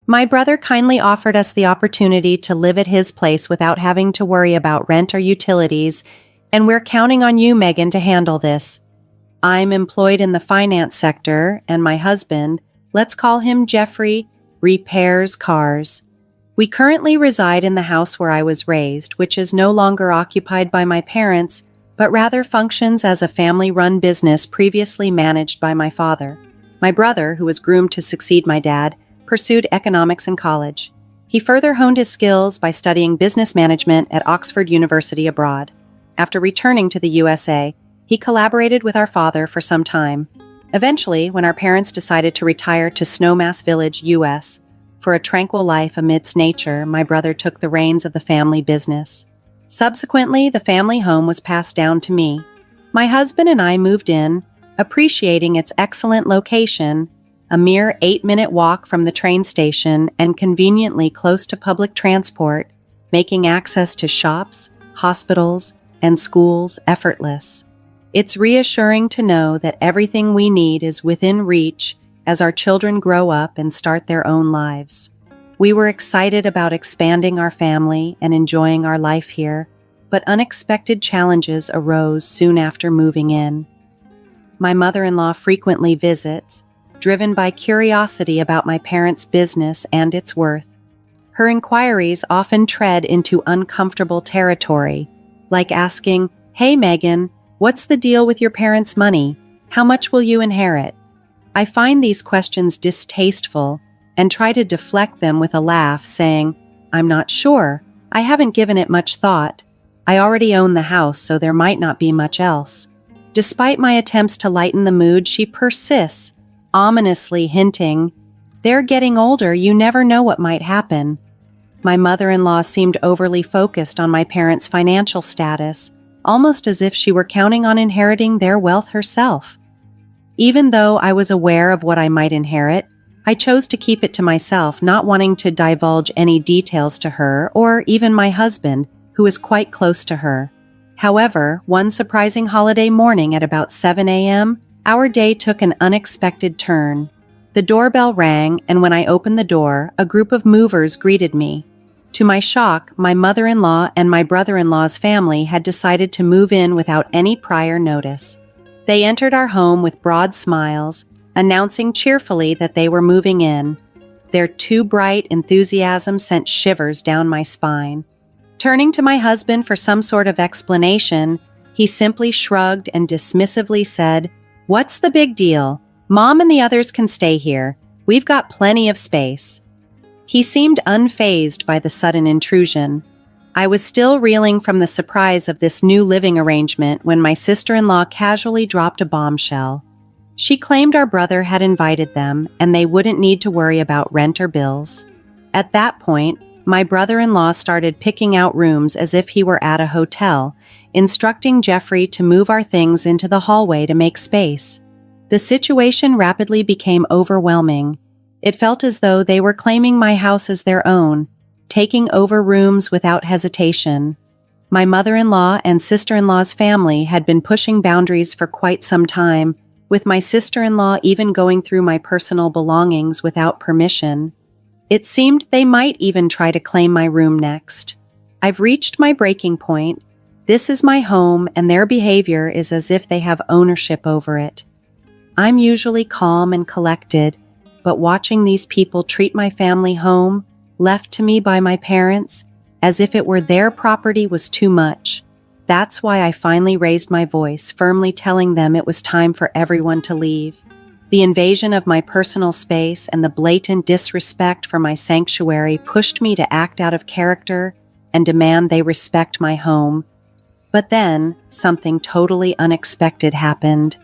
My brother kindly offered us the opportunity to live at his place without having to worry about rent or utilities, and we're counting on you, Megan, to handle this. I'm employed in the finance sector, and my husband, let's call him Jeffrey, repairs cars. We currently reside in the house where I was raised, which is no longer occupied by my parents, but rather functions as a family-run business previously managed by my father. My brother, who was groomed to succeed my dad, pursued economics in college. He further honed his skills by studying business management at Oxford University abroad. After returning to the USA, he collaborated with our father for some time. Eventually, when our parents decided to retire to Snowmass Village, US, for a tranquil life amidst nature, my brother took the reins of the family business. Subsequently, the family home was passed down to me. My husband and I moved in, appreciating its excellent location, a mere 8-minute walk from the train station and conveniently close to public transport, making access to shops, hospitals, and schools effortless. It's reassuring to know that everything we need is within reach as our children grow up and start their own lives. We were excited about expanding our family and enjoying our life here, but unexpected challenges arose soon after moving in. My mother-in-law frequently visits, driven by curiosity about my parents' business and its worth. Her inquiries often tread into uncomfortable territory, like asking, "Hey Megan, what's the deal with your parents' money? How much will you inherit?" I find these questions distasteful and try to deflect them with a laugh, saying, "I'm not sure. I haven't given it much thought. I already own the house, so there might not be much else." Despite my attempts to lighten the mood, she persists, ominously hinting, "They're getting older, you never know what might happen." My mother-in-law seemed overly focused on my parents' financial status, almost as if she were counting on inheriting their wealth herself. Even though I was aware of what I might inherit, I chose to keep it to myself, not wanting to divulge any details to her or even my husband, who is quite close to her. However, one surprising holiday morning at about 7 a.m., our day took an unexpected turn. The doorbell rang, and when I opened the door, a group of movers greeted me. To my shock, my mother-in-law and my brother-in-law's family had decided to move in without any prior notice. They entered our home with broad smiles, announcing cheerfully that they were moving in. Their too bright enthusiasm sent shivers down my spine. Turning to my husband for some sort of explanation, he simply shrugged and dismissively said, "What's the big deal? Mom and the others can stay here. We've got plenty of space." He seemed unfazed by the sudden intrusion. I was still reeling from the surprise of this new living arrangement when my sister-in-law casually dropped a bombshell. She claimed our brother had invited them and they wouldn't need to worry about rent or bills. At that point, my brother-in-law started picking out rooms as if he were at a hotel, instructing Jeffrey to move our things into the hallway to make space. The situation rapidly became overwhelming. It felt as though they were claiming my house as their own, taking over rooms without hesitation. My mother-in-law and sister-in-law's family had been pushing boundaries for quite some time, with my sister-in-law even going through my personal belongings without permission. It seemed they might even try to claim my room next. I've reached my breaking point. This is my home, and their behavior is as if they have ownership over it. I'm usually calm and collected, but watching these people treat my family home, left to me by my parents, as if it were their property was too much. That's why I finally raised my voice, firmly telling them it was time for everyone to leave. The invasion of my personal space and the blatant disrespect for my sanctuary pushed me to act out of character and demand they respect my home. But then, something totally unexpected happened.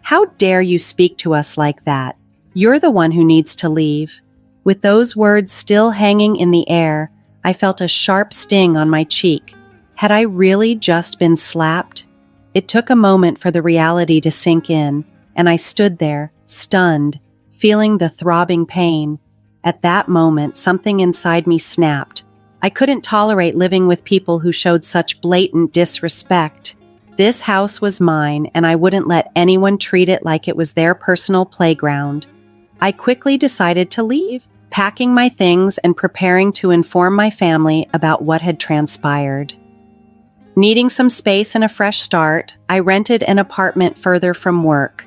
"How dare you speak to us like that? You're the one who needs to leave." With those words still hanging in the air, I felt a sharp sting on my cheek. Had I really just been slapped? It took a moment for the reality to sink in, and I stood there, stunned, feeling the throbbing pain. At that moment, something inside me snapped. I couldn't tolerate living with people who showed such blatant disrespect. This house was mine, and I wouldn't let anyone treat it like it was their personal playground. I quickly decided to leave, packing my things and preparing to inform my family about what had transpired. Needing some space and a fresh start, I rented an apartment further from work,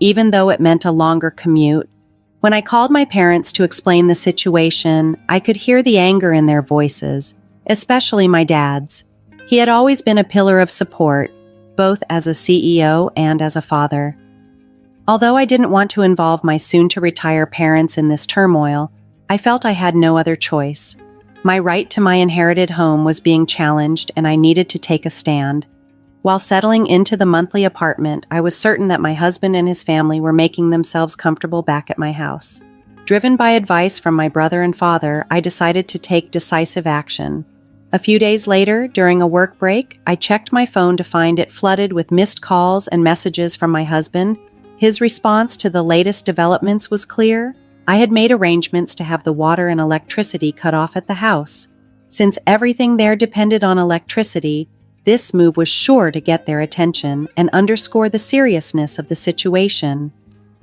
even though it meant a longer commute. When I called my parents to explain the situation, I could hear the anger in their voices, especially my dad's. He had always been a pillar of support, both as a CEO and as a father. Although I didn't want to involve my soon-to-retire parents in this turmoil, I felt I had no other choice. My right to my inherited home was being challenged, and I needed to take a stand. While settling into the monthly apartment, I was certain that my husband and his family were making themselves comfortable back at my house. Driven by advice from my brother and father, I decided to take decisive action. A few days later, during a work break, I checked my phone to find it flooded with missed calls and messages from my husband. His response to the latest developments was clear. I had made arrangements to have the water and electricity cut off at the house. Since everything there depended on electricity, this move was sure to get their attention and underscore the seriousness of the situation.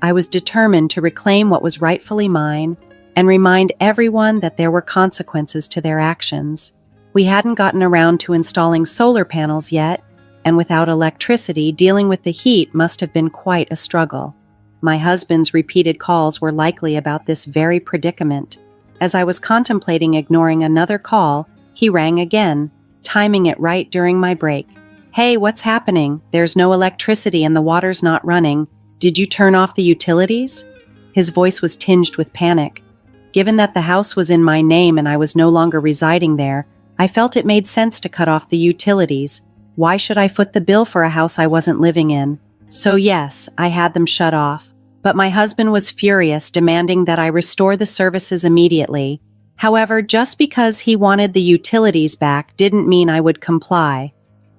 I was determined to reclaim what was rightfully mine and remind everyone that there were consequences to their actions. We hadn't gotten around to installing solar panels yet, and without electricity, dealing with the heat must have been quite a struggle. My husband's repeated calls were likely about this very predicament. As I was contemplating ignoring another call, he rang again, timing it right during my break. "Hey, what's happening? There's no electricity and the water's not running. Did you turn off the utilities?" His voice was tinged with panic. Given that the house was in my name and I was no longer residing there, I felt it made sense to cut off the utilities. Why should I foot the bill for a house I wasn't living in? So yes, I had them shut off. But my husband was furious, demanding that I restore the services immediately. However, just because he wanted the utilities back didn't mean I would comply.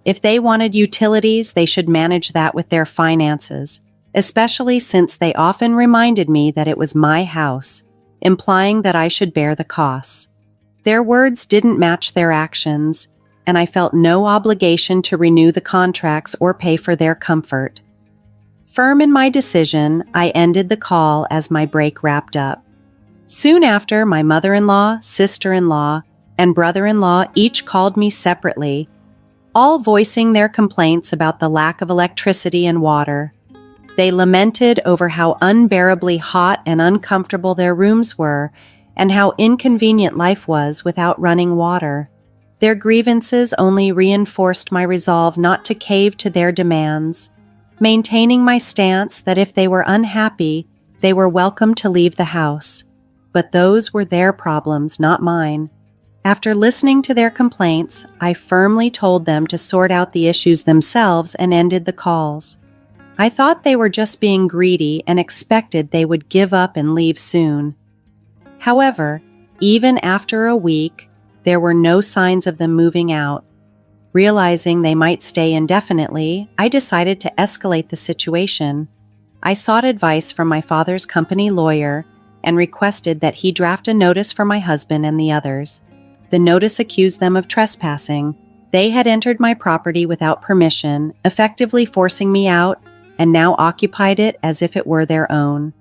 If they wanted utilities, they should manage that with their finances, especially since they often reminded me that it was my house, implying that I should bear the costs. Their words didn't match their actions, and I felt no obligation to renew the contracts or pay for their comfort. Firm in my decision, I ended the call as my break wrapped up. Soon after, my mother-in-law, sister-in-law, and brother-in-law each called me separately, all voicing their complaints about the lack of electricity and water. They lamented over how unbearably hot and uncomfortable their rooms were and how inconvenient life was without running water. Their grievances only reinforced my resolve not to cave to their demands, maintaining my stance that if they were unhappy, they were welcome to leave the house. But those were their problems, not mine. After listening to their complaints, I firmly told them to sort out the issues themselves and ended the calls. I thought they were just being greedy and expected they would give up and leave soon. However, even after a week, there were no signs of them moving out. Realizing they might stay indefinitely, I decided to escalate the situation. I sought advice from my father's company lawyer and requested that he draft a notice for my husband and the others. The notice accused them of trespassing. They had entered my property without permission, effectively forcing me out, and now occupied it as if it were their own.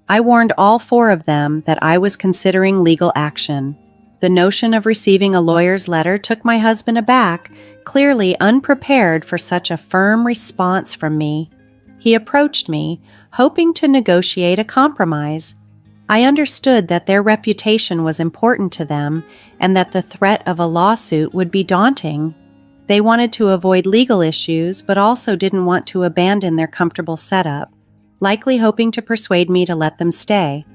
I warned all four of them that I was considering legal action. The notion of receiving a lawyer's letter took my husband aback, clearly unprepared for such a firm response from me. He approached me, hoping to negotiate a compromise. I understood that their reputation was important to them and that the threat of a lawsuit would be daunting. They wanted to avoid legal issues, but also didn't want to abandon their comfortable setup, likely hoping to persuade me to let them stay.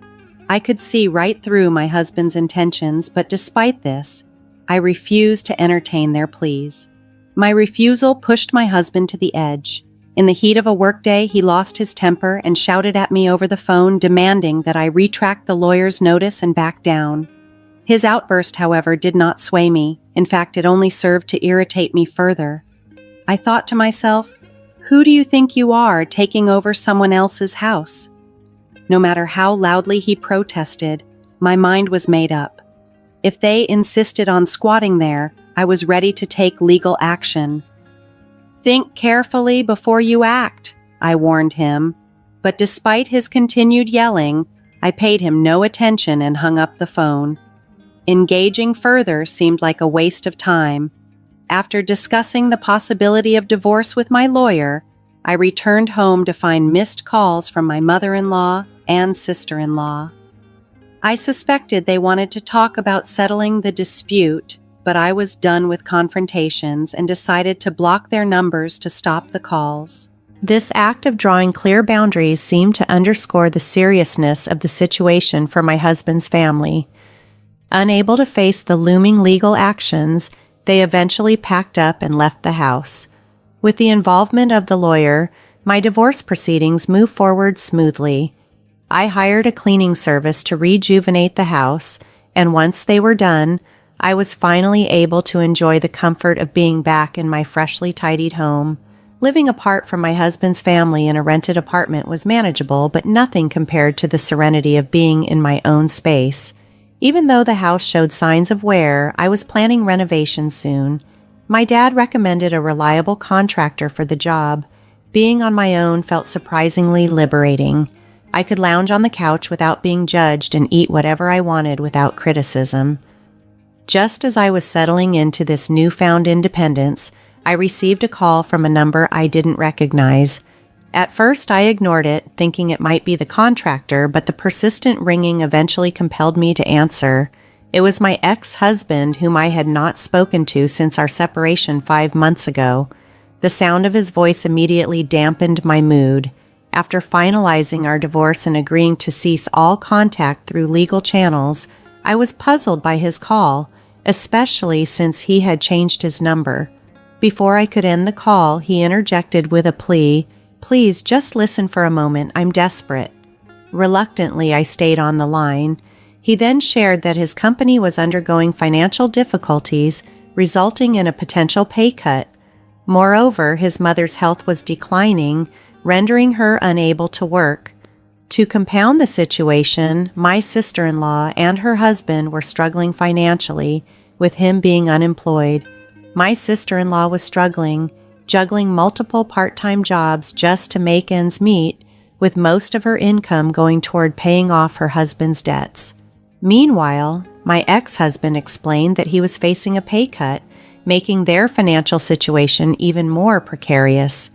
I could see right through my husband's intentions, but despite this, I refused to entertain their pleas. My refusal pushed my husband to the edge. In the heat of a workday, he lost his temper and shouted at me over the phone, demanding that I retract the lawyer's notice and back down. His outburst, however, did not sway me. In fact, it only served to irritate me further. I thought to myself, who do you think you are, taking over someone else's house? No matter how loudly he protested, my mind was made up. If they insisted on squatting there, I was ready to take legal action. Think carefully before you act, I warned him, but despite his continued yelling, I paid him no attention and hung up the phone. Engaging further seemed like a waste of time. After discussing the possibility of divorce with my lawyer, I returned home to find missed calls from my mother-in-law and sister-in-law. I suspected they wanted to talk about settling the dispute, but I was done with confrontations and decided to block their numbers to stop the calls. This act of drawing clear boundaries seemed to underscore the seriousness of the situation for my husband's family. Unable to face the looming legal actions, they eventually packed up and left the house. With the involvement of the lawyer, my divorce proceedings moved forward smoothly. I hired a cleaning service to rejuvenate the house, and once they were done, I was finally able to enjoy the comfort of being back in my freshly tidied home. Living apart from my husband's family in a rented apartment was manageable, but nothing compared to the serenity of being in my own space. Even though the house showed signs of wear, I was planning renovations soon. My dad recommended a reliable contractor for the job. Being on my own felt surprisingly liberating. I could lounge on the couch without being judged and eat whatever I wanted without criticism. Just as I was settling into this newfound independence, I received a call from a number I didn't recognize. At first, I ignored it, thinking it might be the contractor, but the persistent ringing eventually compelled me to answer. It was my ex-husband, whom I had not spoken to since our separation 5 months ago. The sound of his voice immediately dampened my mood. After finalizing our divorce and agreeing to cease all contact through legal channels, I was puzzled by his call, especially since he had changed his number. Before I could end the call, he interjected with a plea. "Please, just listen for a moment. I'm desperate." Reluctantly, I stayed on the line. He then shared that his company was undergoing financial difficulties, resulting in a potential pay cut. Moreover, his mother's health was declining, rendering her unable to work. To compound the situation, my sister-in-law and her husband were struggling financially, with him being unemployed. My sister-in-law was struggling, juggling multiple part-time jobs just to make ends meet, with most of her income going toward paying off her husband's debts. Meanwhile, my ex-husband explained that he was facing a pay cut, making their financial situation even more precarious.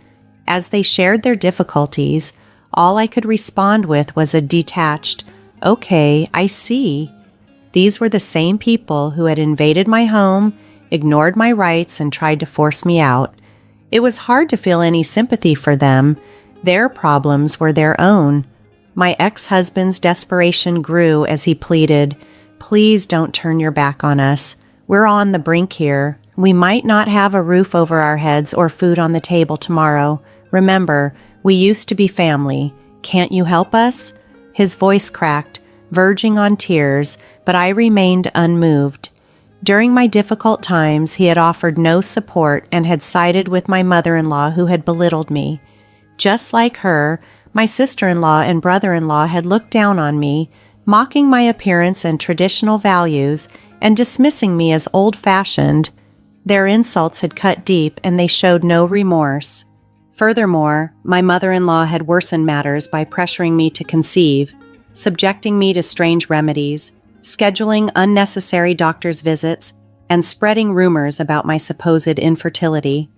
As they shared their difficulties, all I could respond with was a detached, "Okay, I see." These were the same people who had invaded my home, ignored my rights, and tried to force me out. It was hard to feel any sympathy for them. Their problems were their own. My ex-husband's desperation grew as he pleaded, "Please don't turn your back on us. We're on the brink here. We might not have a roof over our heads or food on the table tomorrow. Remember, we used to be family. Can't you help us?" His voice cracked, verging on tears, but I remained unmoved. During my difficult times, he had offered no support and had sided with my mother-in-law who had belittled me. Just like her, my sister-in-law and brother-in-law had looked down on me, mocking my appearance and traditional values and dismissing me as old-fashioned. Their insults had cut deep and they showed no remorse. Furthermore, my mother-in-law had worsened matters by pressuring me to conceive, subjecting me to strange remedies, scheduling unnecessary doctor's visits, and spreading rumors about my supposed infertility.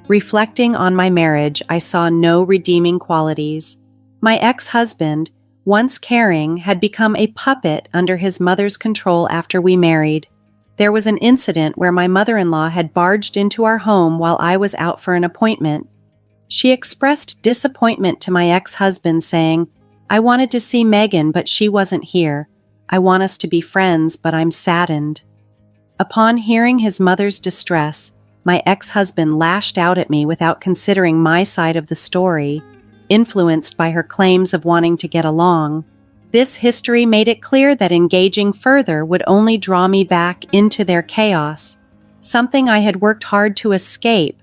Reflecting on my marriage, I saw no redeeming qualities. My ex-husband, once caring, had become a puppet under his mother's control after we married. There was an incident where my mother-in-law had barged into our home while I was out for an appointment. She expressed disappointment to my ex-husband, saying, "I wanted to see Megan, but she wasn't here. I want us to be friends, but I'm saddened." Upon hearing his mother's distress, my ex-husband lashed out at me without considering my side of the story, influenced by her claims of wanting to get along. This history made it clear that engaging further would only draw me back into their chaos, something I had worked hard to escape.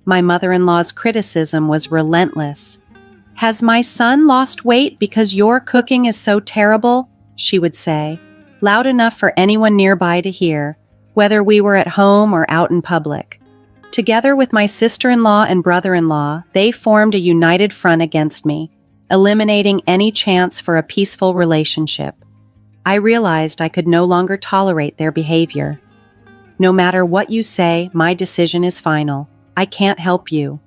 My mother-in-law's criticism was relentless. "Has my son lost weight because your cooking is so terrible?" she would say, loud enough for anyone nearby to hear, whether we were at home or out in public. Together with my sister-in-law and brother-in-law, they formed a united front against me. eliminating any chance for a peaceful relationship. I realized I could no longer tolerate their behavior. No matter what you say, my decision is final. I can't help you,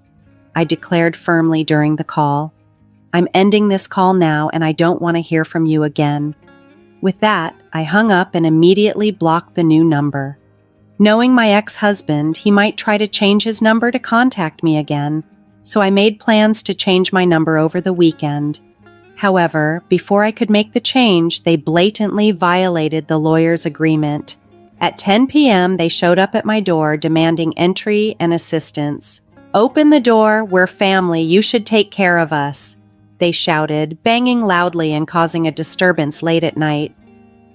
I declared firmly during the call. I'm ending this call now and I don't want to hear from you again. With that, I hung up and immediately blocked the new number. Knowing my ex-husband, he might try to change his number to contact me again, so I made plans to change my number over the weekend. However, before I could make the change, they blatantly violated the lawyer's agreement. At 10 p.m., they showed up at my door demanding entry and assistance. "Open the door, we're family, you should take care of us," they shouted, banging loudly and causing a disturbance late at night.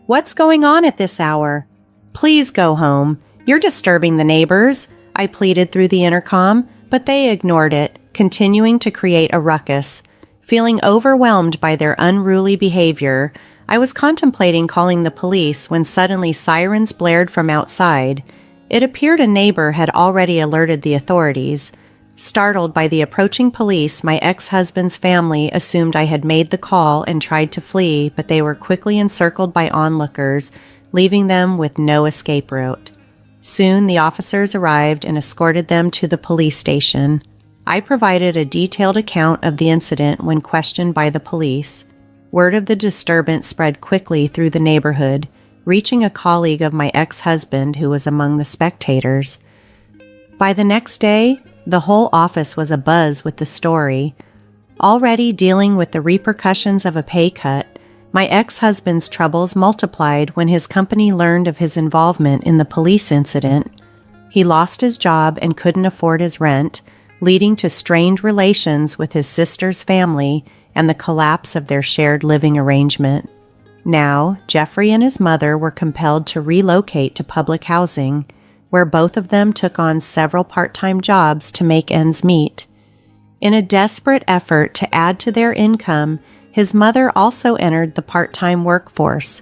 "What's going on at this hour?" "Please go home. You're disturbing the neighbors," I pleaded through the intercom, but they ignored it, continuing to create a ruckus. Feeling overwhelmed by their unruly behavior, I was contemplating calling the police when suddenly sirens blared from outside. It appeared a neighbor had already alerted the authorities. Startled by the approaching police, my ex-husband's family assumed I had made the call and tried to flee, but they were quickly encircled by onlookers, leaving them with no escape route. Soon the officers arrived and escorted them to the police station. I provided a detailed account of the incident when questioned by the police. Word of the disturbance spread quickly through the neighborhood, reaching a colleague of my ex-husband who was among the spectators. By the next day, the whole office was abuzz with the story. Already dealing with the repercussions of a pay cut, my ex-husband's troubles multiplied when his company learned of his involvement in the police incident. He lost his job and couldn't afford his rent, leading to strained relations with his sister's family and the collapse of their shared living arrangement. Now, Jeffrey and his mother were compelled to relocate to public housing, where both of them took on several part-time jobs to make ends meet. In a desperate effort to add to their income, his mother also entered the part-time workforce,